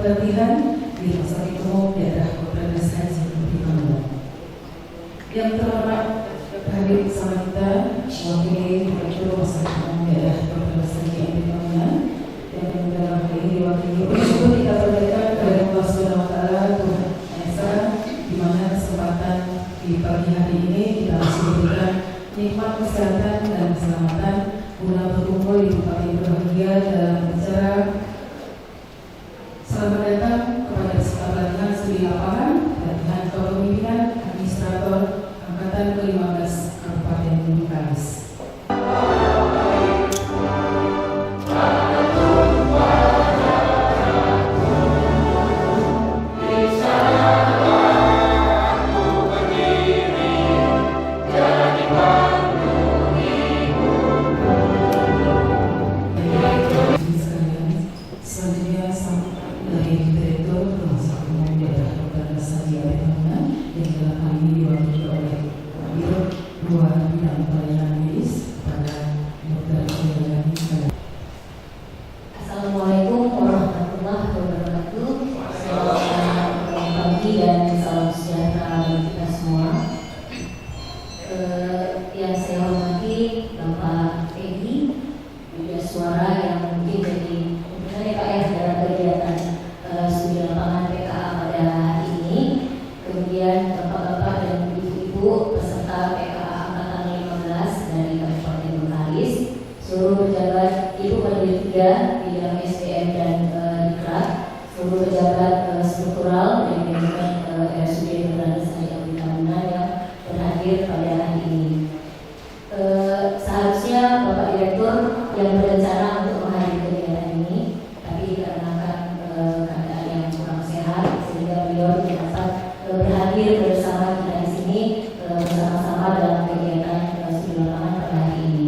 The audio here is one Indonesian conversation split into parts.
pelatihan di Rumah Sakit Umum Daerah Kota Haji Bintang. Yang terhormat hadir bersama kita wakil Direktur Rumah Sakit Umum Daerah Kota Haji Bintang yang dalam hal ini diwakili bersyukur kita panjatkan kepada Allah Subhanahu Wa Taala Tuhan Esa, di mana kesempatan di pagi hari ini kita masih diberikan nikmat kesehatan dan keselamatan guna berkumpul di tempat yang berbahagia dalam acara selamat datang kepada peserta pelatihan studi lapangan pelatihan kepemimpinan administrator angkatan ke-15 Kabupaten Bengkalis. Assalamualaikum warahmatullahi wabarakatuh. Selamat pagi dan salam sejahtera bagi kita semua. Yang saya hormati Bapak Edi, media suara yang mungkin jadi PKF dalam kegiatan studi lapangan PKA pada hari ini. Kemudian bapak-bapak dan ibu-ibu peserta PKA angkatan 15 dari Kabupaten Bengkalis, seluruh pejabat Ibu Kadin 3 bidang SDM dan Diklat, seluruh pejabat struktural dan manajemen RSUD Bengkalis yang berhadir pada hari ini. Seharusnya Bapak Direktur yang berencana untuk menghadiri kegiatan ini, tapi dikarenakan keadaan yang kurang sehat sehingga beliau tidak dapat berhadir bersama kita di sini bersama-sama dalam kegiatan studi lapangan pada hari ini.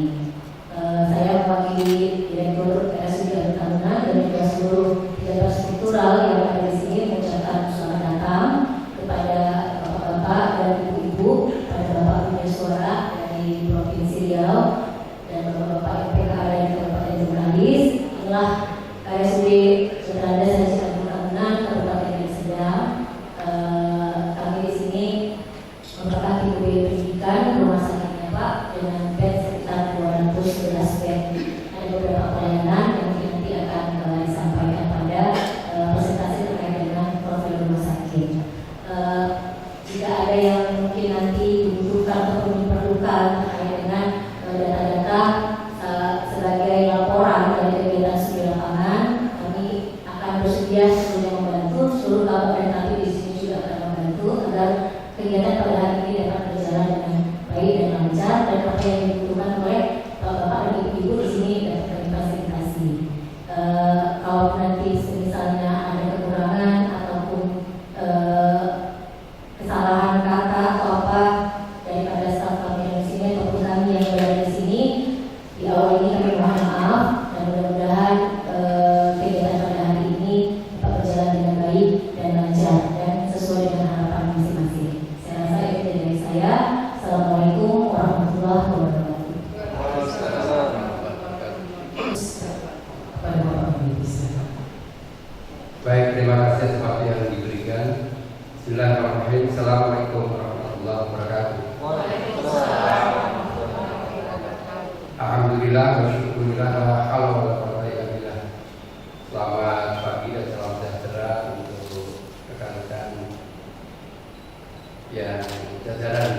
Saya mewakili Direktur RSUD Taruna dan juga seluruh pejabat struktural yang ada di sini mengucapkan selamat datang kepada bapak-bapak dan ibu-ibu, pada bapak punya suara dari Provinsi Riau dan bapak-bapak PKA dari Kabupaten Bengkalis. Inilah RSUD Sunada Haji Taruna Kabupaten Deli Serdang. Kami di sini memberkati pendidikan rumah sakitnya Pak dengan bed sekitar 211 bed. Ada beberapa pelayanan yang nanti akan disampaikan pada presentasi terkait dengan profil rumah sakit. Jika ada yang mungkin nanti dibutuhkan atau diperlukan terkait dengan data-data sebagai laporan dari kegiatan studi lapangan, kami akan bersedia seluruhnya membantu. Seluruh kabupaten nanti di sini juga akan membantu agar kegiatan pada hari ini dapat berjalan dengan baik dan lancar, dan apa yang dibutuhkan oleh bapak dan ibu di sini dapat difasilitasi. Kalau nanti misalnya ada kekurangan ataupun kesalahan kata atau apa daripada staf kami yang di sini ataupun kami yang berada di sini, di awal ini kami mohon maaf, dan mudah-mudahan kegiatan pada hari ini dapat berjalan dengan baik dan lancar dan sesuai dengan harapan masing-masing. Saya rasa itu dari saya. Assalamualaikum warahmatullahi wabarakatuh. Baik, terima kasih atas waktu yang diberikan. Bismillahirrahmanirrahim. Assalamualaikum warahmatullahi wabarakatuh. Alhamdulillah wa syukurillah wa haula wa la quwwata illa billah. Selamat pagi dan salam sejahtera untuk rekan-rekan yang jajaran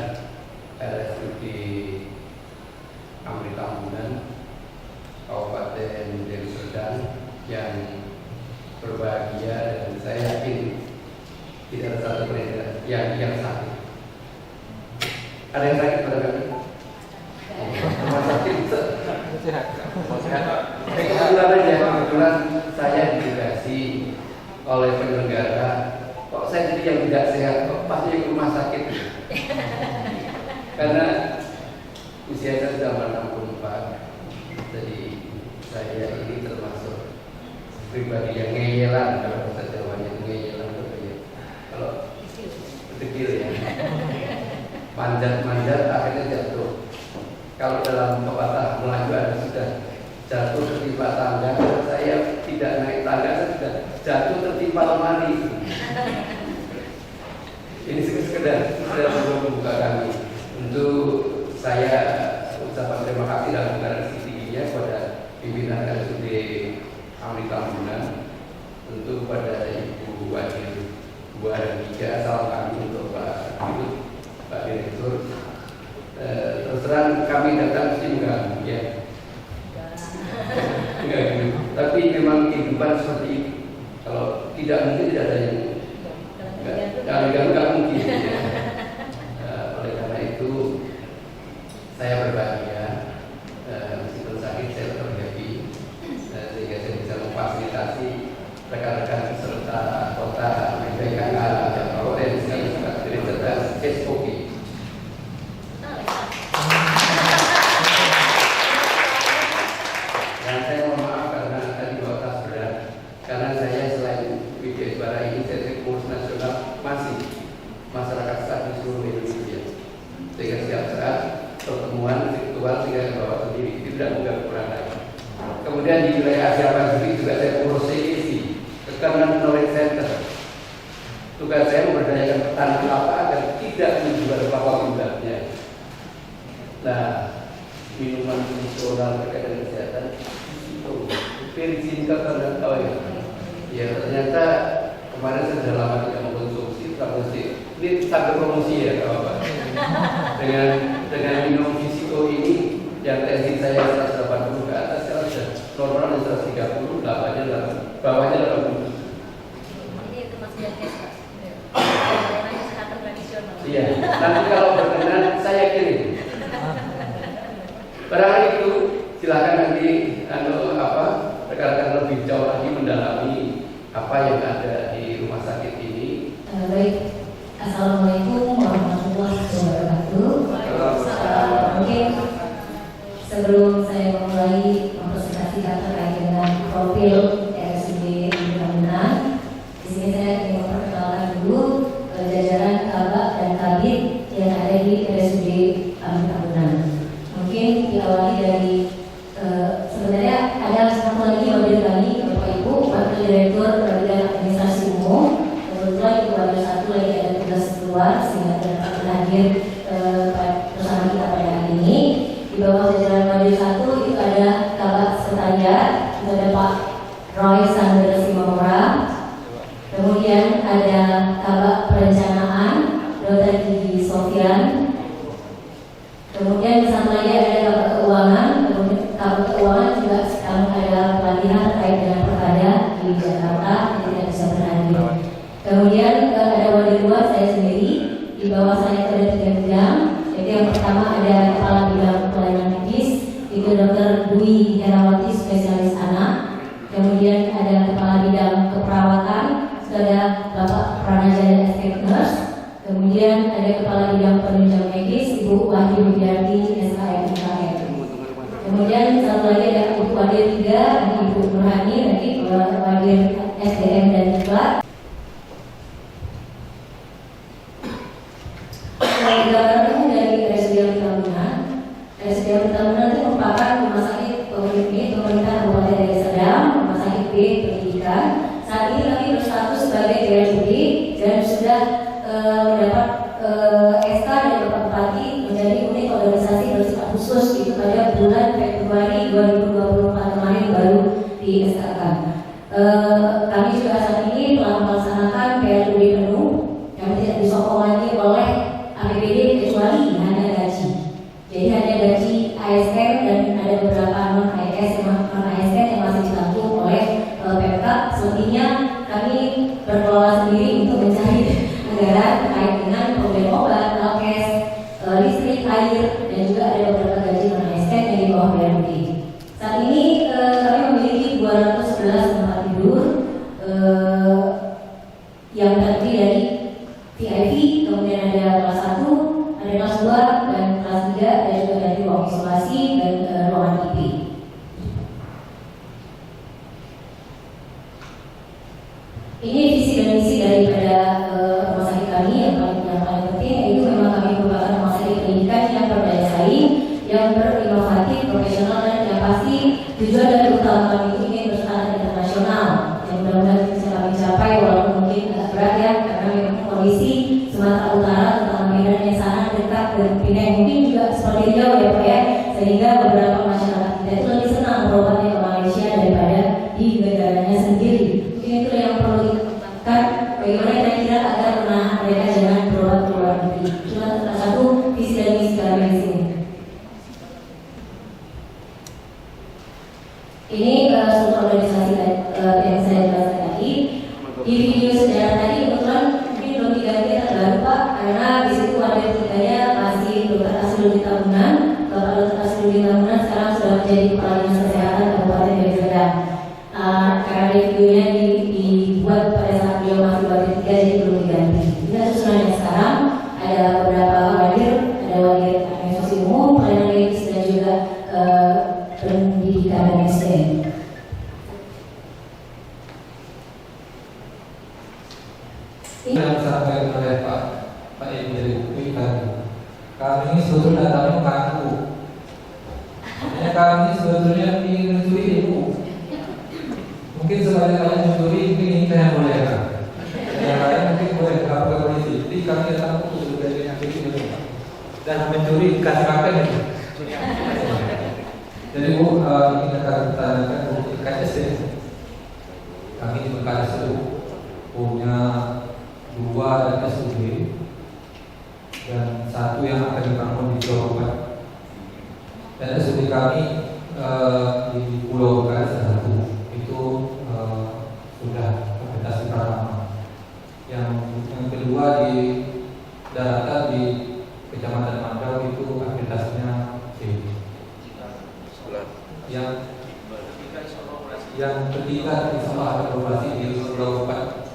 RSUD Amri Tambunan Kabupaten Deli Serdang yang berbahagia, dan saya yakin tidak ada satu pun yang sakit. Ada yang sakit pada kami? Rumah sakit kebetulan saya ditugasi oleh penyelenggara. Kok saya jadi yang tidak sehat? Kok pasti ke rumah sakit? Karena usia saya sudah 64, jadi saya ini termasuk pribadi yang ngeyelan, kalau bahasa Jawanya ngeyelan itu ya. Kalau kecil ya, manjat akhirnya jatuh. Kalau dalam pepatah Melayu ada sudah jatuh ketimpa tangga, saya tidak naik tangga, saya jatuh tertimpa lemari. Ini sekedar membuka kami. Untuk saya ucapan terima kasih dalam deklarasi tingginya kepada pimpinan RSUD Amri Tambunan, tentu kepada Ibu Wakil 2 dan 3, salam kami untuk Pak Dirut, Pak Direktur. Terus terang kami datang sih enggak, ya. Enggak gitu. Tapi memang kehidupan seperti itu. Kalau tidak mungkin tidak ada yang enggak mungkin. Ya. Oleh karena itu saya berbahagia, meskipun sakit saya tetap happy, sehingga saya bisa memfasilitasi rekan-rekan peserta kota BPKK yang potensi sebagai cerdas SOP. Dan saya mohon maaf karena tadi bawa tas berat, karena saya selain BPS Bara ini saya pengurus nasional masih masyarakat saat di seluruh Indonesia. Sehingga setiap saat pertemuan virtual sehingga bawa sendiri tidak mudah kurang lagi. Kemudian di wilayah Asia Pasifik juga saya urus CEC, Current Knowledge Center. Tugas saya memberdayakan petani kelapa agar tidak menjual kelapa muda. Nah, minuman fungsional terkait dengan kesehatan itu virgin dan tahu ya. Ya ternyata kemarin saya sudah lama tidak mengkonsumsi, ini sampai promosi ya kawan. Dengan minum fisiko ini yang tensi saya 180 ke atas, sekarang sudah normal 130, bawahnya 80. Ini kemasan gas, Pak. Kesehatan tradisional. Iya, nanti kalau berkenan saya kirim. Pada hari itu silakan nanti rekan-rekan lebih jauh lagi mendalami apa yang ada di rumah sakit ini. Baik, Assalamualaikum warahmatullahi wabarakatuh. Mungkin sebelum saya memulai mempresentasikan terkait dengan profil RSUD Amri Tambunan, di sini saya ingin memperkenalkan dulu jajaran kabak dan kabit yang ada di RSUD Amri Tambunan. Mungkin diawali dari sebenarnya ada satu lagi model kami, Bapak Ibu, Wakil Direktur Bidang Administrasi Umum. Kebetulan Ibu ada satu lagi ada tugas keluar sehingga dapat hadir bersama kita pada hari ini. Di bawah jajaran model 1 itu ada kabak sekretariat, itu ada Pak Roy Sander Simamora. Kemudian ada kabak perencanaan, Dr. Gigi Sofian. Kemudian di sana lagi ada kabak keuangan. Kemudian kabak keuangan juga sekarang ada pelatihan terkait dengan perkada di Jakarta yang tidak bisa berhadir. Kemudian ada wadah 2 saya sendiri, di bawah saya ada 3 bidang. Jadi yang pertama ada kepala bidang pelayanan medis, itu Dr. Dwi Herawati spesialis anak. Kemudian ada kepala bidang keperawatan, ada Bapak Pranajaya Estate Nurse. Kemudian ada kepala bidang penunjang medis, Ibu Wahyu Widianti SKM UKM. Kemudian satu lagi ada Ibu Wadir 3, Ibu Nurhani, nanti Wadir SDM dan Diklat. Gambaran umum dari RSUD Amri Tambunan. RSUD Amri Tambunan itu merupakan rumah sakit pemerintah Kabupaten Deli Serdang, rumah sakit B pendidikan. Saat ini kami berstatus sebagai RSUD dan sudah mendapat SK dari Bapak Bupati menjadi unit organisasi bersifat khusus itu pada bulan Februari 2024 kemarin baru di SK. Kami juga saat ini telah melaksanakan PLUD penuh yang tidak disokong lagi oleh APBD kecuali hanya gaji. Jadi hanya gaji ASN dan ada beberapa non ASN yang masih ditanggung oleh Pemkab. Selebihnya kami berkelola sendiri untuk mencari anggaran terkait dengan problem obat, alkes, listrik, air, dan juga ada beberapa gaji non ASN yang di bawah BMD. Saat ini kami memiliki 211 tempat tidur yang terdiri dari VIP, kemudian ada kelas 1, ada kelas 2, dan kelas 3, dan juga dari ruang isolasi dan ruangan IP. Ini visi dan misi daripada rumah sakit kami yang paling penting, yaitu memang kami merupakan rumah sakit pendidikan yang berdaya saing, yang berinovatif, profesional, dan yang pasti tujuan dari utama kami ingin berstandar internasional yang benar-benar sehingga beberapa masyarakat kita itu lebih senang berobatnya ke Malaysia daripada di negaranya sendiri. Mungkin itu yang perlu dikembangkan, bagaimana kira-kira agar menahan mereka jangan berobat ke luar negeri. Cuma salah satu visi dan misi kami di sini. Ini struktur organisasi yang saya jelaskan tadi. Di video sejarah tadi kebetulan mungkin belum diganti terbaru Pak, karena di situ ada tulisannya masih dokter Asrul Tabunan. Bapak Dokter Asrul Tabunan sekarang sudah menjadi kepala dinas kesehatan Kabupaten Deli Serdang. Karena videonya dibuat pada saat beliau masih Bupati 3, jadi belum diganti. Ini susunannya sekarang ada beberapa wadir, ada wadir administrasi umum, pelayanan medis dan juga pendidikan dan SDM. Yang disampaikan oleh Pak Ibu dari UPI tadi, kami ini sebetulnya datangnya mengaku. Hanya kami sebetulnya ingin mencuri ilmu. Mungkin sebanyak-banyak mencuri, mungkin ini saya boleh kan. Yang lain mungkin boleh lapor ke polisi. Jadi kami datang untuk dari yang ini dan mencuri kasih makan itu. Jadi Bu, ini akan ditanyakan Bu KS. Kami di Bekasi itu punya 2 SUD dan 1 yang akan dibangun di Pulau Rokan. Dan SUD kami di Pulau Rokan satu itu sudah implementasi pertama. Yang kedua di daratan di Kecamatan Mandau itu akreditasinya C. Yang ketiga di sekolah operasi di Pulau Rokan.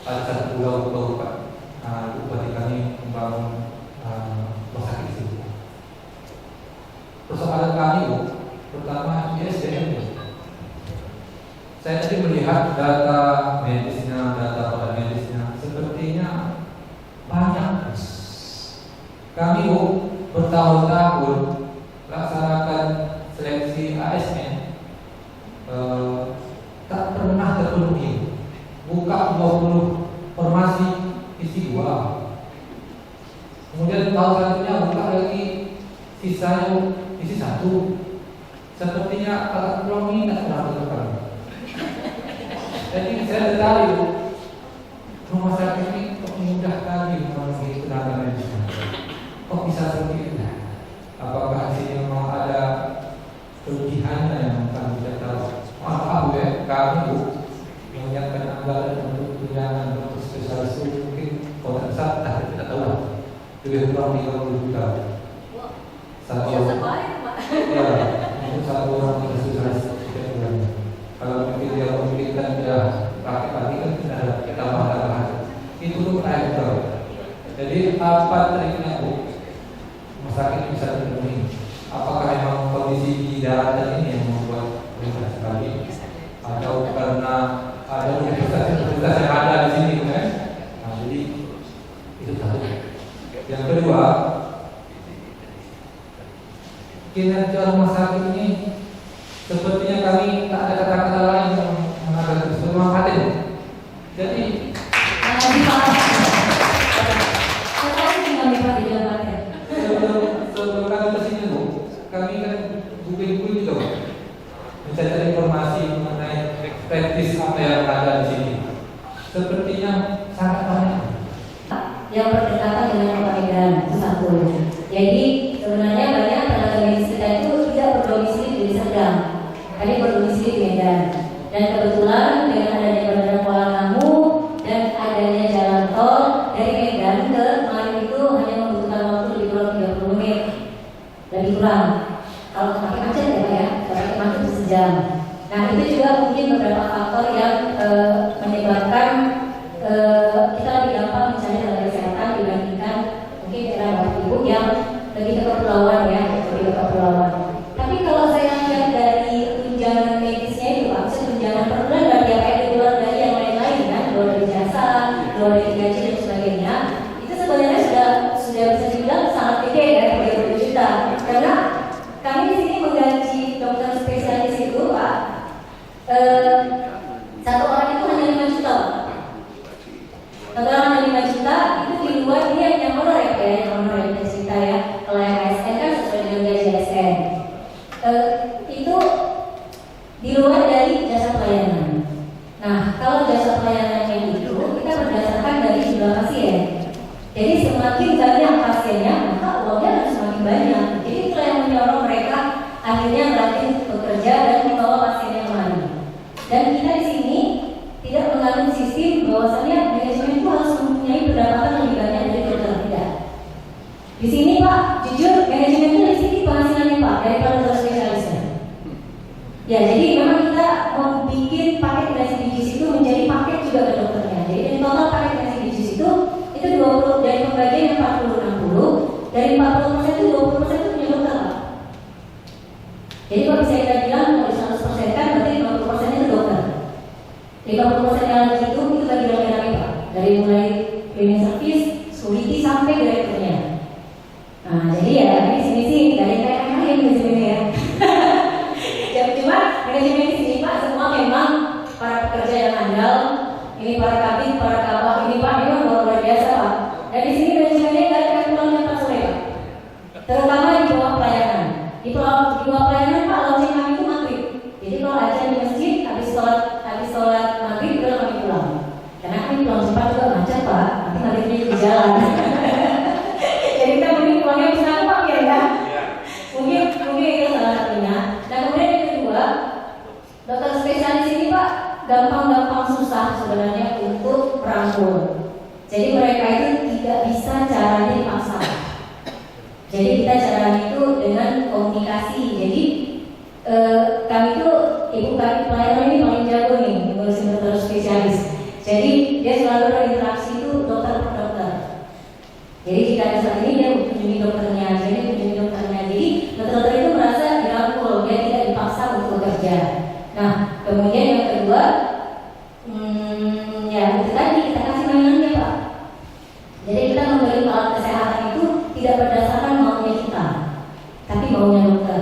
Ada satu pulau Pak, Bupati kami membangun rumah sakit di situ. Persoalan kami Bu, pertama di SDM. Saya tadi melihat data medisnya, data pada medisnya, sepertinya banyak. Kami Bu bertahun-tahun laksanakan seleksi ASN, tak pernah terpenuhi. Buka 20 formasi isi 2. Kemudian tahun selanjutnya buka lagi sisanya isi 1. Sepertinya alat pulang ini tidak pernah terbuka. Jadi saya tertarik rumah sakit ini kok mudah kali memenuhi tenaga medis. Kok bisa seperti itu? Apakah sini memang ada kelebihannya yang kami tidak tahu? Maaf ya, kami Bu menyiapkan anggaran untuk tunjangan untuk spesialis itu mungkin kota besar tapi tidak tahu lebih kurang 30 juta. Satu ya, untuk 1 orang untuk spesialis tidak bulan. Kalau mungkin dia memikirkan dia pakai kan tidak ada tambahan. Itu tuh naik jauh. Jadi apa triknya Bu? Rumah sakit bisa terpenuhi. Apakah memang kondisi di daratan ini yang membuat mereka sekali atau karena ada universitas yang ada di sini kan? Nah, jadi itu satu. Yang kedua, kinerja rumah sakit ini sepertinya kami tak ada kata-kata lain yang mengatakan semua paten. Jadi sebelum kami kesini Bu, kami kan booking juga mencari informasi mengenai praktis apa yang ada di sini. Sepertinya sangat banyak. Yang berdekatan dengan kota Medan itu satu. Jadi sebenarnya banyak tenaga medis kita itu tidak berdomisili di Deli Serdang, tapi berdomisili di Medan. Dan kebetulan dengan adanya Bandara Kuala Namu dan adanya jalan tol dari Medan ke Malang itu hanya membutuhkan waktu lebih kurang 30 menit, lebih kurang. Kalau pakai macet ya, pakai macet sejam. Nah itu juga mungkin beberapa faktor yang menyebabkan kita lebih gampang mencari tenaga kesehatan dibandingkan mungkin daerah Bapak Ibu yang lebih ke kepulauan ya, lebih ke kepulauan. Tapi kalau saya lihat dari tunjangan medisnya itu Pak, tunjangan per bulan berarti kayak di luar dari yang lain-lain kan, luar dari jasa, luar dari gaji dan sebagainya, itu sebenarnya sudah bisa dibilang sangat gede ya, 30 juta. Karena kami di sini menggaji dokter spesialis itu Pak, satu orang itu hanya 5 juta. Satu orang hanya 5 juta, itu di luar dia yang honor ya, yang honor yang cerita ya. Kalau yang ASN kan sesuai dengan gaji ASN. kita di sini tidak menganut sistem bahwasannya manajemen itu harus mempunyai pendapatan lebih banyak dari dokter, tidak. Di sini Pak, jujur manajemen itu dari sini penghasilannya Pak daripada dokter spesialisnya. Ya, jadi memang kita membuat paket residivis itu menjadi paket juga ke dokternya. Jadi dari total paket residivis itu 20 dari pembagian yang 40-60, dari 40% itu 20% itu punya dokter Pak. Jadi kalau bisa kita bilang kalau 100% kan berarti 50% itu dokter. 50% yang lagi itu bagi laki-laki Pak. Dari mulai cleaning service, security sampai direkturnya. Nah, jadi ya di sini sih dari kayak yang di sini ya. Ya cuma manajemen di sini Pak semua memang para pekerja yang andal. Ini para kabin, para kabak, ini Pak memang luar biasa Pak. Dan di sini manajemennya nggak ada pulangnya Pak sore Pak. Terutama di bawah pelayanan. Di bawah pelayanan Pak launching kami itu maghrib. Jadi kalau aja di masjid habis sholat maghrib udah kami pulang. Karena kami pulang cepat juga macet Pak. Nanti maghribnya di jalan. Jadi kita mungkin pulangnya bisa Pak ya. Mungkin itu salah satunya. Dan kemudian yang kedua, dokter spesialis ini Pak gampang-gampang susah sebenarnya untuk merangkul. Jadi mereka itu tidak bisa caranya dipaksa. Jadi kita caranya itu dengan komunikasi. Jadi kami itu ibu kami pelayanan ini paling jago nih ngurusin dokter spesialis. Jadi dia selalu berinteraksi itu dokter per dokter. Jadi jika ada saat ini dia kunjungi dokternya, jadi kunjungi dokternya. Jadi dokter-dokter itu merasa dirangkul, dia tidak dipaksa untuk bekerja. Nah, kemudian yang kedua, ya itu tadi kita kasih mainannya Pak. Jadi kita membeli alat kesehatan itu tidak berdasarkan maunya kita, tapi maunya dokter.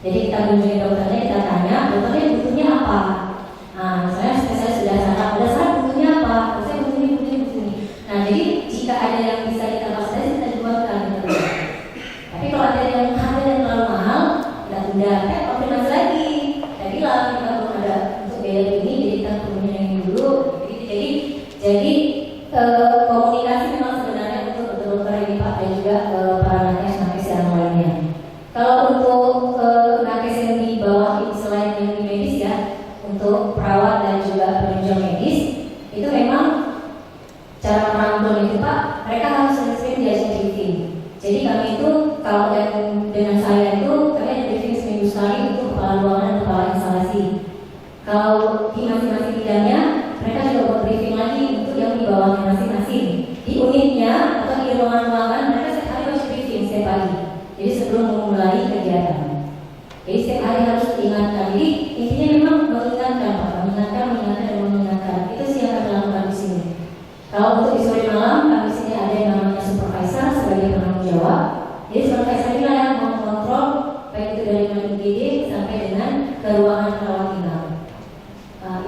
Jadi kita kunjungi dokternya, kita tanya dokternya butuhnya apa. Nah, misalnya spesialis sudah saraf, butuhnya apa? Saya butuhnya. Nah, jadi jika ada yang bisa kita fasilitasi kita jualkan gitu. Tapi kalau ada yang harga yang terlalu mahal, kita tunda. Konfirmasi lagi. Saya bilang kita belum ada untuk biaya ini, jadi kita punya yang ini dulu. Jadi komunikasi memang sebenarnya untuk dokter ini Pak dan juga para nakes yang lainnya. Kalau untuk nakes yang di bawah selain yang di medis ya, untuk perawat dan juga penunjang medis itu memang cara merangkul itu Pak, mereka harus sering-sering diajak briefing. Jadi kami itu kalau dengan saya itu kami ada briefing seminggu sekali untuk kepala ruangan dan kepala instalasi. Kalau di masing-masing bidangnya mereka juga buat briefing lagi untuk yang di bawahnya masing-masing. Di unitnya atau di ruangan-ruangan mereka setiap hari harus briefing setiap pagi. Jadi sebelum memulai kegiatan. Jadi setiap hari harus diingatkan. Jadi intinya memang mengingatkan Pak, mengingatkan. Itu sih yang kami lakukan di sini. Kalau untuk di sore malam, kami sini ada yang namanya supervisor sebagai penanggung jawab. Jadi supervisor ini yang mengontrol baik itu dari UGD sampai dengan ke ruangan rawat inap.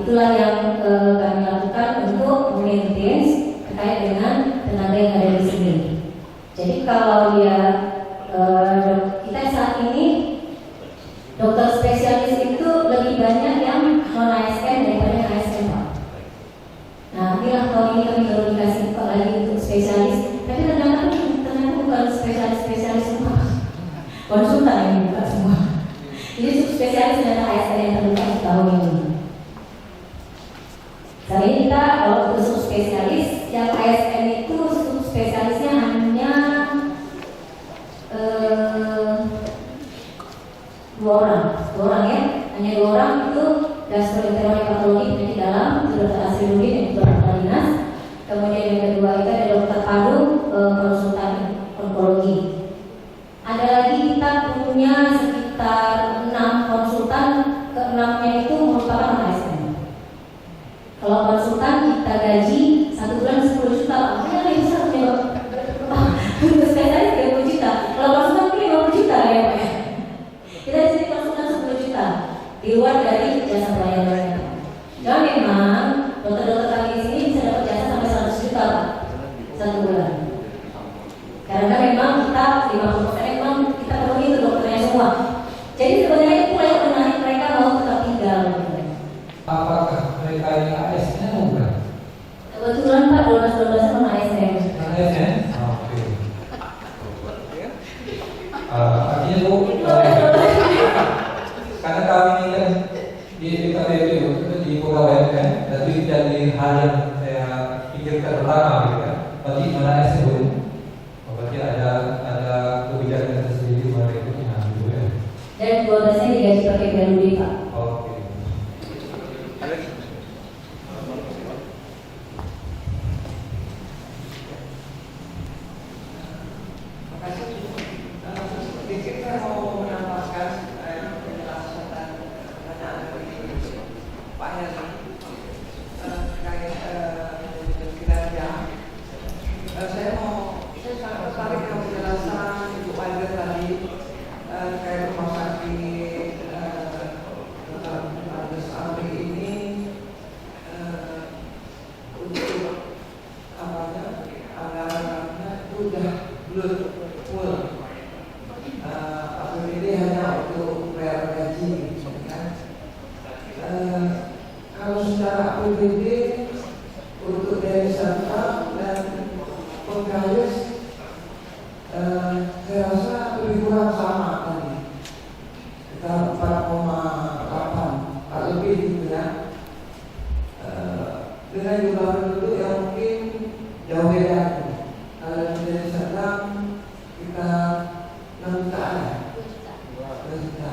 Itulah yang kami lakukan untuk maintenance terkait dengan tenaga yang ada di sini. Jadi kalau dia kita saat ini dokter spesialis itu lebih banyak yang non ASN daripada ASN Pak. Nah, inilah tahun ini kami baru dikasih Pak lagi untuk spesialis, tapi ternyata bukan spesialis semua, konsultan yang bukan semua. Jadi subspesialis dan ASN yang terbuka di tahun ini. Kali ini kita kalau untuk subspesialis, yang ASN itu subspesialisnya hanya 2 orang ya, hanya 2 orang itu gastroenterologi patologi penyakit dalam, itu dokter Asriudin dan dokter Dinas. Kemudian yang kedua itu ada dokter Padu konsultan onkologi. Ada lagi kita punya sekitar 6 konsultan, ke-6-nya itu merupakan ASN. Kalau konsultan kita gaji 1 bulan 10 juta, makanya lebih besar punya untuk spesialis 30 juta. Kalau konsultan mungkin 50 juta ya Pak. Kita di sini konsultan 10 juta di luar dari jasa pelayanannya. Dan memang dokter-dokter kami di sini bisa dapat jasa sampai 100 juta Pak 1 bulan. Karena memang kita 50% memang kita penuhi itu dokternya semua. Jadi sebenarnya itu yang menarik mereka mau tetap tinggal. Apakah mereka yang ASN bukan? Kebetulan Pak 12 non ASN. ASN? Oke. Artinya Bu, karena kami ini kan di KPP itu di pegawai kan, tapi jadi hal yang saya pikirkan pertama gitu kan. Berarti mana SEO? Berarti ada kebijakan tersendiri mengenai itu gitu ya. Dan 12-nya digaji pakai gaji Pak. Oke. Sedikit saya mau menambahkan penjelasan dan pertanyaan dari Pak Heri terkait kinerja. Saya sangat tertarik dengan penjelasan Ibu Wanda tadi terkait rumah sakit Dr. Amri ini untuk anggaran-anggarannya itu sudah belum full. APBD hanya untuk bayar gaji, kan? Kalau secara APBD untuk dari Santa dan pegawai, saya rasa lebih kurang sama tadi, sekitar 4,8 atau lebih gitu ya. Dengan jumlah penduduk yang mungkin jauh beda. Kalau dari Santa kita 6 jutaan ya?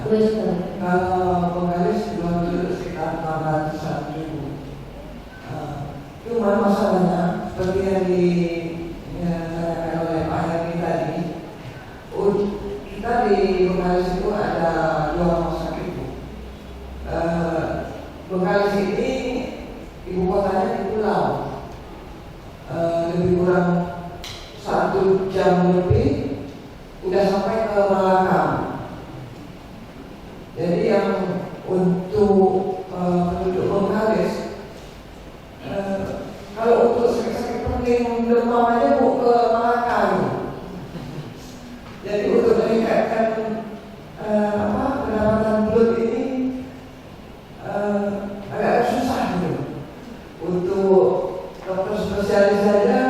2 juta. Kalau penggaris jumlah penduduk sekitar 400-an ribu. Cuma masalahnya seperti yang ditanyakan oleh Pak Heri tadi, kita di Bengkalis itu ada 2 rumah sakit. Bengkalis ini ibu kotanya di pulau, lebih kurang 1 jam lebih udah sampai ke Malaka. Jadi yang untuk penduduk Bengkalis, kalau untuk sakit-sakit penting demam aja mau ke Malaka. Jadi untuk meningkatkan pendapatan bulat ini agak susah gitu. Untuk dokter spesialis saja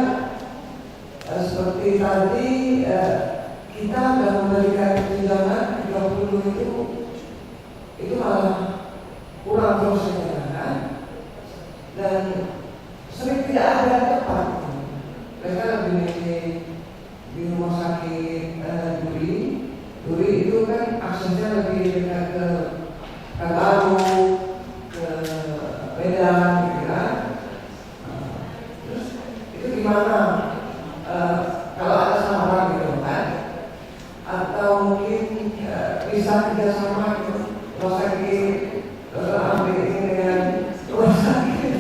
seperti tadi kita sudah memberikan tunjangan 30 itu malah kurang terus kan? Dan sering tidak ada yang tepat. Mereka lebih milih di rumah sakit Duri itu kan aksesnya lebih dekat ke Kagaru, ke Medan gitu kan. Terus itu gimana? Kalau ada samaran gitu kan, atau mungkin bisa kerjasama gitu, rumah sakit Dr. Amri ini dengan rumah sakit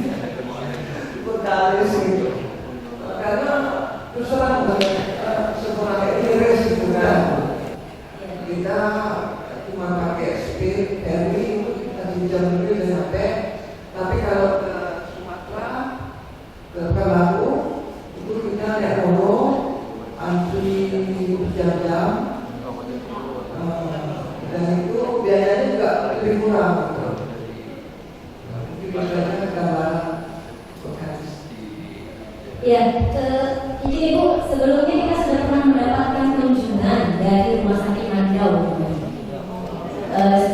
Bengkalis gitu. Karena terus terang sebenarnya ini resiko kan. Kita cuma pakai speed ferry itu kita jam lebih udah nyampe. Tapi kalau ke Sumatera, ke Palu itu kita naik Rono, antri berjam-jam, dan itu biayanya juga lebih kurang. Mungkin biasanya gambar bekas. Ya, izin Ibu, sebelumnya kita sudah pernah mendapatkan kunjungan dari Rumah Sakit Mandau.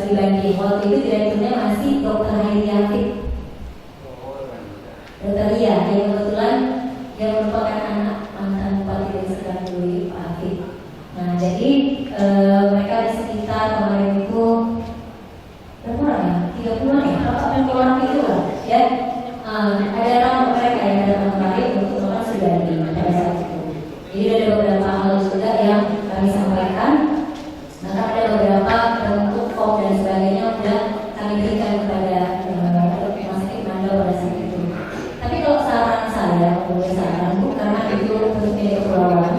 Pribadi waktu itu direkturnya masih Dr. Hairi Afif. Dr. Ria, yang kebetulan yang merupakan anak mantan Bupati dari Serdang Pak Afif. Nah, jadi mereka di sekitar kemarin itu berapa orang ya? 30-an ya? Berapa orang itu lah ya? Ada orang mereka yang datang kemarin untuk melakukan studi pada saat itu. Jadi ada beberapa hal juga yang kami sampaikan. Maka ada beberapa bentuk form dan sebagainya sudah kami berikan kepada Rumah Sakit Mandau pada saat itu. Tapi kalau saran saya, karena itu bentuknya kepulauan,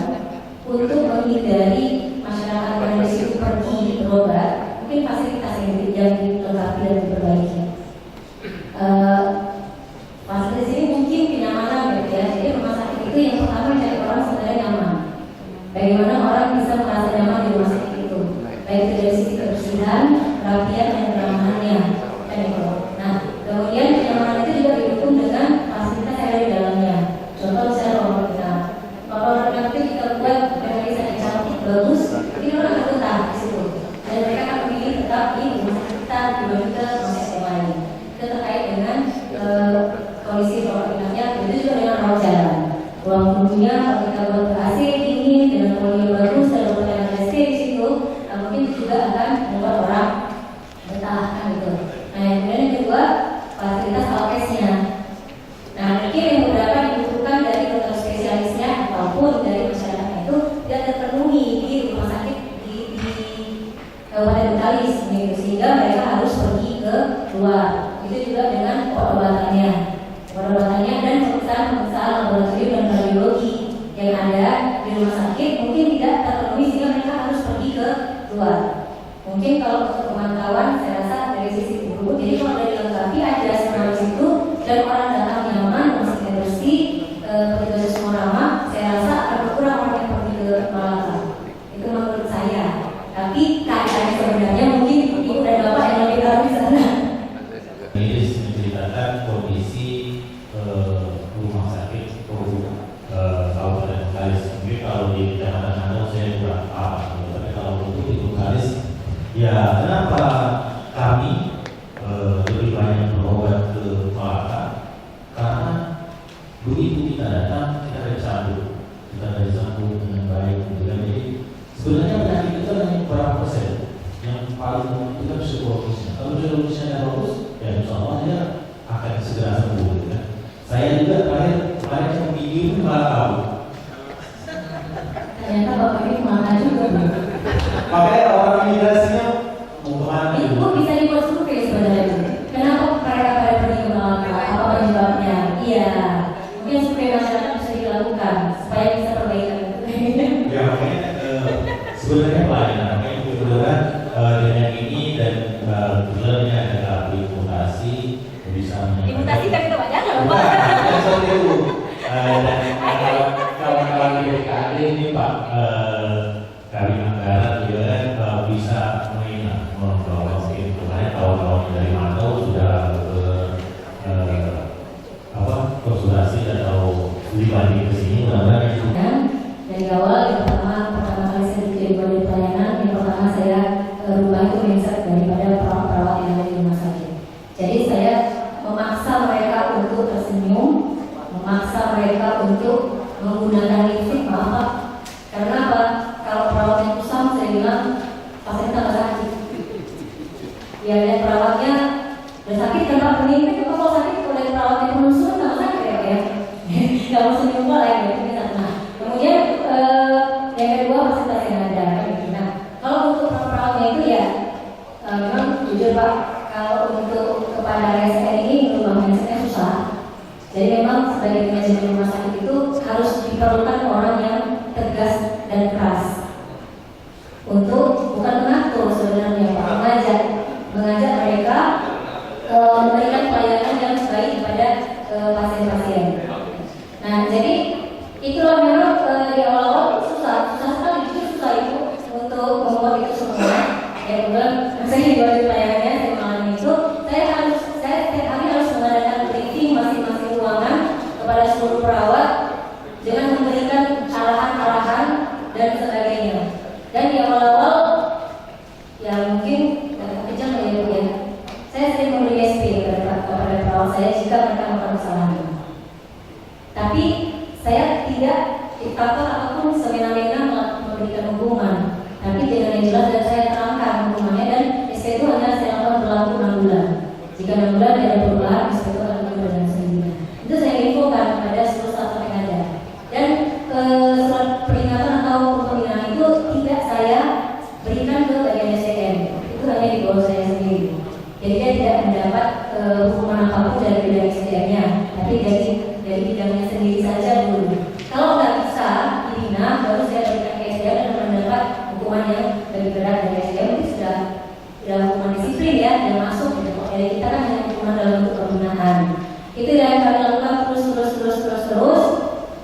untuk menghindari masyarakat yang di situ pergi berobat, mungkin fasilitas yang dilengkapi dan diperbaiki. Fasilitas ini mungkin kenyamanan gitu ya. Jadi rumah sakit itu yang pertama mencari orang sebenarnya nyaman. Bagaimana orang bisa merasa nyaman di rumah sakit itu, baik itu dari sisi kebersihan, kerapian, dan keramahannya. Nah, kemudian kenyamanan itu juga didukung dengan fasilitas yang ada di dalamnya. Contoh misalnya kalau nanti kita buat mereka yang cantik bagus, ini orang akan betah di situ. Dan mereka akan memilih tetap di rumah sakit kita dibanding ke rumah sakit lain. Itu terkait dengan kondisi rawat inapnya, begitu juga dengan rawat jalan. Ruang tunggunya kalau kita buat AC dingin dengan poli bagus dan pelayanan ST di situ, mungkin juga akan membuat orang betah kan gitu. Nah yang kemudian yang kedua, fasilitas alkesnya. Nah mungkin yang beberapa dibutuhkan dari dokter spesialisnya ataupun dari masyarakat itu tidak terpenuhi di rumah sakit di Kabupaten Betalis gitu, sehingga mereka harus pergi ke luar. Itu juga dengan obat-obatannya dan pemeriksaan laboratorium dan radiologi yang ada di rumah sakit mungkin tidak terpenuhi sehingga mereka harus pergi ke luar. Mungkin kalau untuk pemantauan saya rasa dari sisi guru, jadi kalau dari dilengkapi aja semua di situ dan orang datang nyaman, bersih, petugas semua ramah, saya rasa akan berkurang orang yang pergi ke Malaka. Itu menurut saya. Tapi keadaan sebenarnya mungkin ibu dan bapak yang lebih tahu di sana. Ini menceritakan kondisi rumah sakit Kabupaten Betalis. Mungkin kalau di Kecamatan Nanggung saya kurang paham, tapi kalau untuk di Betalis, ya kenapa kami lebih banyak berobat ke Malaka? Karena begitu kita datang kita dari sambut dengan baik. Jadi sebenarnya penyakit itu hanya berapa persen yang paling membutuhkan psikologisnya. Kalau psikologisnya bagus, ya insya Allah dia akan segera sembuh. Ya. Saya juga kemarin yang video malah tahu. Ternyata bapak ini malah juga. Makanya orang imigrasinya mau kemana? Ibu bisa dibuat survei sebenarnya. Kenapa mereka pada pergi ke Malaka? Apa penyebabnya? Iya, mungkin survei masyarakat bisa dilakukan supaya bisa perbaikan. Ya makanya sebenarnya pelayanan makanya kebetulan dengan ini dan kebetulan ini ada aplikasi bisa Dimutasi kan itu banyak nggak lupa. seperti itu. Dan kawan-kawan di BKD ini Pak Kalimantan juga bisa membawa mungkin kemarin kawan-kawan dari Mantau sudah konsultasi atau pribadi ke sini mudah-mudahan. Dari awal yang pertama kali saya jadi body pelayanan, yang pertama saya rubah itu mindset daripada perawat-perawat yang ada di rumah sakit. Jadi saya memaksa mereka untuk tersenyum, memaksa mereka untuk menggunakan lipstick, maaf Pak. Karena apa? Kalau perawat yang kusam, saya bilang pasien tambah sakit. Ya lihat perawatnya udah sakit kan Pak, mending kalau sakit kalau lihat perawatnya penuh tambah sakit ya. Kalau senyum boleh ya. Kemudian yang kedua fasilitas yang ada. Nah, kalau untuk perawatnya itu ya memang jujur Pak, kalau untuk kepada RSN ini merubah mindsetnya susah. Jadi memang sebagai manajemen rumah sakit itu harus diperlukan orang yang tegas dan keras untuk bukan mengatur sebenarnya Pak, mengajak mereka memberikan pelayanan yang baik kepada pasien-pasien. Nah, jadi itulah memang di awal-awal susah itu untuk membuat itu semua. Ya kemudian saya di bawah pelayanannya saya mengalami itu, saya setiap hari harus mengadakan briefing masing-masing ruangan kepada seluruh perawat dengan memberikan arahan-arahan dan sebagainya. Dan di awal-awal ya mungkin agak kejam ya. Saya sering memberi SP kepada perawat saya jika mereka melakukan kesalahan. Tapi saya tidak diktator ataupun semena-mena memberikan hukuman, tapi dengan yang jelas dan saya terangkan hukumannya, dan SP itu hanya saya lakukan berlaku 6 bulan. Jika 6 bulan tidak ada perubahan, SP itu akan berjalan sendirinya. Itu saya infokan kepada seluruh staff yang ada. Dan surat peringatan atau pembinaan itu tidak saya berikan ke bagian SDM, itu hanya di bawah saya sendiri. Jadi dia tidak mendapat hukuman apapun dari bidang SDM-nya, tapi dari bidangnya sendiri saja dulu. Kalau nggak bisa dibina, baru saya berikan ke SDM dan mendapat hukuman yang lebih berat dari SDM. Itu sudah hukuman disiplin ya, dan masuk. Jadi kita kan hanya hukuman dalam bentuk pembinaan. Itu yang kami lakukan terus.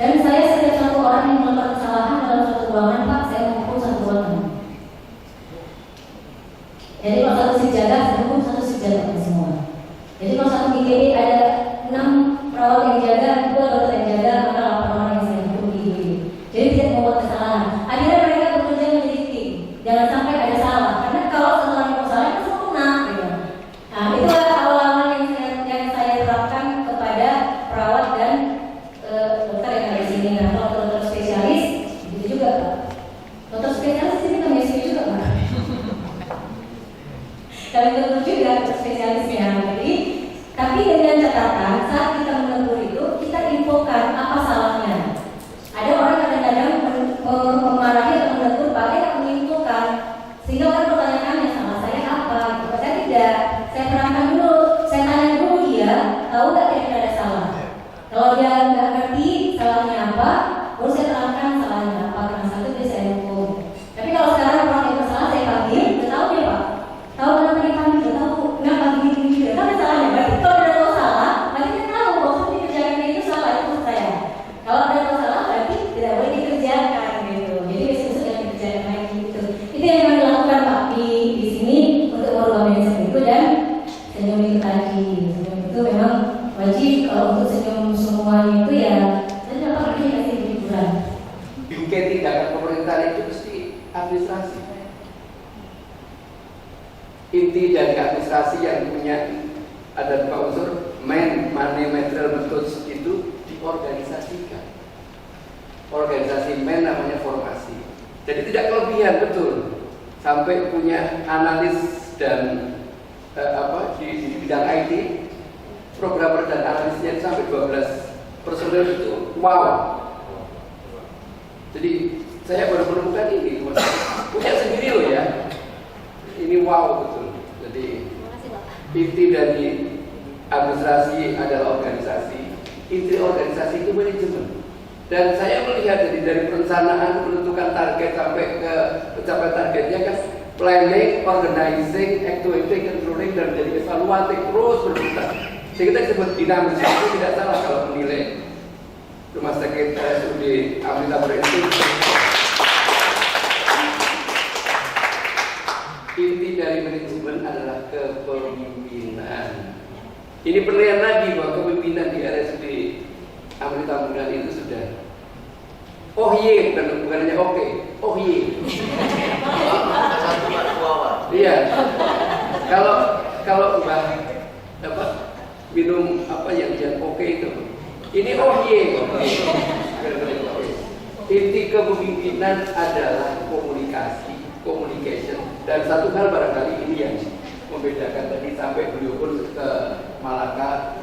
Dan saya setiap satu orang yang melakukan kesalahan dalam satu ruangan Pak, saya menghukum satu ruangan. Jadi kalau satu sejadah, saya hukum satu sejadah semua. Jadi kalau satu IGD ada 6 perawat yang jaga, 2 dokter yang jaga, maka 8 orang yang saya hukum di IGD. Jadi tidak membuat kesalahan. Akhirnya mereka bekerja menjadi tim. Jangan sampai ada salah. Karena kalau setelah yang salah itu sempurna. Gitu. Nah itu adalah awal-awal yang saya terapkan kepada Kalau dia nggak ngerti salahnya apa, baru saya terangkan salahnya apa. Karena satu dia saya hukum. Tapi kalau sekarang orang yang bersalah saya panggil, nggak tahu dia pak. Tahu kenapa dipanggil, nggak tahu kenapa gini, nggak tahu salahnya. Berarti kalau dia tahu salah, berarti dia tahu bahwa dikerjakan itu salah, itu maksud saya. Kalau dia tahu salah, berarti tidak boleh dikerjakan gitu. Jadi besok jangan dikerjakan lagi gitu. Itu yang kami lakukan pak di sini untuk merubah mindset itu. Dan senyum itu tadi, senyum itu memang wajib. Kalau untuk senyum semuanya itu ya saya dapat lagi kasih hiburan. Bingkai tindakan pemerintahan itu mesti administrasi. Inti dari administrasi yang punya ada 2 unsur, money, material, methods, itu diorganisasikan. Organisasi namanya formasi. Jadi tidak kelebihan, betul. Sampai punya analis dan di bidang IT, programmer dan analisnya itu sampai 12 personel itu, wow. Jadi saya baru menemukan ini, punya sendiri loh ya. Ini wow betul. Jadi inti dari administrasi adalah organisasi, inti organisasi itu manajemen. Dan saya melihat dari perencanaan, menentukan target sampai ke pencapaian targetnya kan, planning, organizing, activating, controlling, dan jadi evaluatif terus berputar. Jadi kita disebut dinamis, itu tidak salah kalau menilai rumah sakit RSUD Amrita Berinstitut. Inti dari manajemen adalah kepemimpinan. Ini penilaian lagi bahwa kepemimpinan di RSUD Amrita Berinstitut itu sudah bukan hanya oke. Iya. Kalau Mbak minum yang oke itu. Ini Inti kepemimpinan adalah communication. Dan satu hal barangkali ini yang membedakan tadi sampai beliau pun ke Malaka.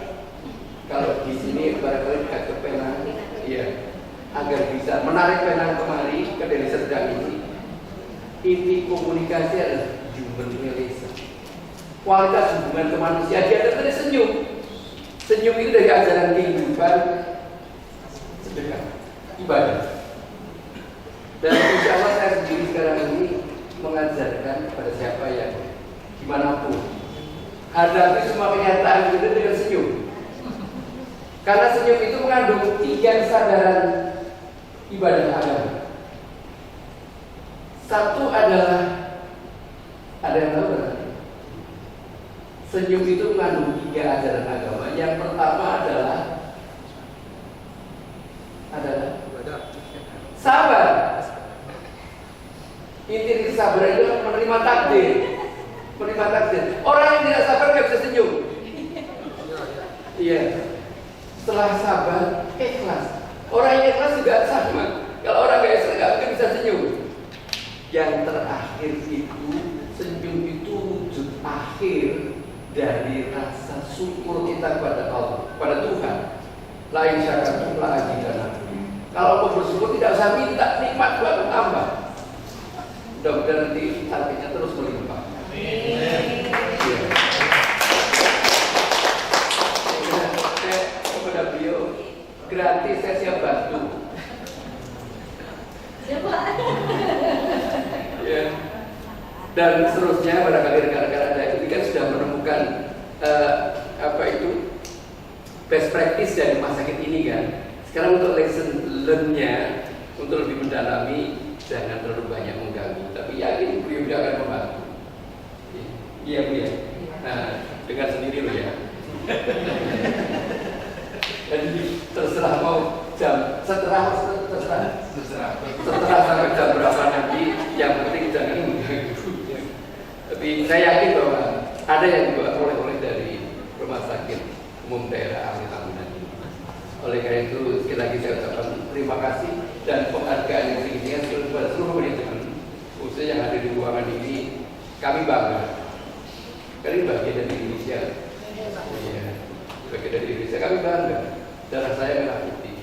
Kalau di sini barangkali dekat ke Penang, iya, agar bisa menarik Penang kemari ke Deli Serdang ini. Inti komunikasi adalah human relation. Kualitas hubungan kemanusiaan dia tadi senyum. Senyum itu dari ajaran kehidupan sedekah, ibadah. Dan insya Allah saya sendiri sekarang ini mengajarkan kepada siapa yang dimanapun hadapi semua kenyataan itu dengan senyum. Karena senyum itu mengandung 3 kesadaran ibadah agama. Satu adalah, ada yang tahu kan? Senyum itu mengandung 3 ajaran agama. Yang pertama adalah sabar. Inti kesabaran itu menerima takdir. Orang yang tidak sabar nggak bisa senyum. Iya. Setelah sabar, ikhlas. Orang yang ikhlas juga sama. Kalau orang nggak ikhlas nggak mungkin bisa senyum. Yang terakhir itu, senyum itu wujud akhir dari rasa syukur kita kepada Allah, kepada Tuhan. Lain syakartum la azidannakum. Kalau mau bersyukur tidak usah minta, nikmat banget tambah. Mudah-mudahan nanti targetnya terus melimpah. Saya kepada beliau gratis, saya siap bantu. Ya. Dan seterusnya barangkali rekan-rekan Anda itu kan sudah menemukan best practice dari rumah sakit ini kan. Sekarang untuk lesson learn-nya, untuk lebih mendalami, jangan terlalu banyak mengganggu, tapi yakin beliau akan membantu. Iya Bu ya. Nah, dengar sendiri loh ya. Jadi terserah mau jam setelah sampai jam berapa nanti, yang penting jangan mengganggu. Tapi saya yakin bahwa ada yang juga oleh-oleh dari rumah sakit umum daerah Amrita Berinstitut ini. Oleh karena itu sekali lagi saya ucapkan terima kasih dan penghargaan yang tinggi kepada seluruh manajemen, khususnya yang ada di ruangan ini. Kami bangga. Kami bagian dari Indonesia. Iya, bagian dari Indonesia. Kami bangga. Darah saya merah putih.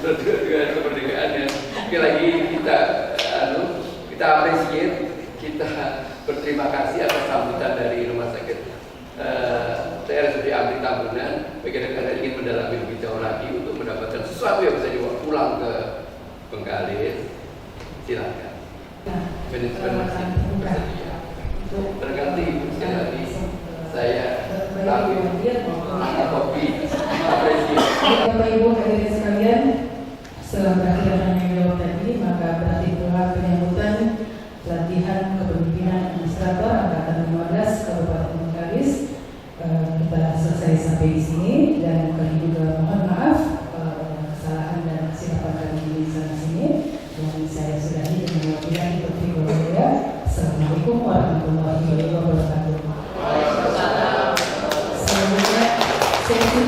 Dengan kemerdekaannya. Sekali lagi kita apresiasi, kita berterima kasih atas sambutan dari rumah sakit TRS seperti ahli tahunan, bagi rekan-rekan ingin mendalami lebih jauh lagi untuk mendapatkan sesuatu yang bisa dibawa pulang ke Bengkalis, silakan. Manajemen masih bersedia. Terganti sekali lagi saya tapi kopi apresiasi. Bapak Ibu hadirin sekalian, setelah berakhir tanya jawab tadi, maka berarti pula penyambutan pelatihan kepemimpinan administrator angkatan 15 Kabupaten Bengkalis kita selesai sampai di sini, dan kami juga mohon maaf kesalahan dan kesilapan kami di sana sini, dan saya sudahi dengan wakilan Menteri Korea. Assalamualaikum warahmatullahi wabarakatuh. Selanjutnya sesi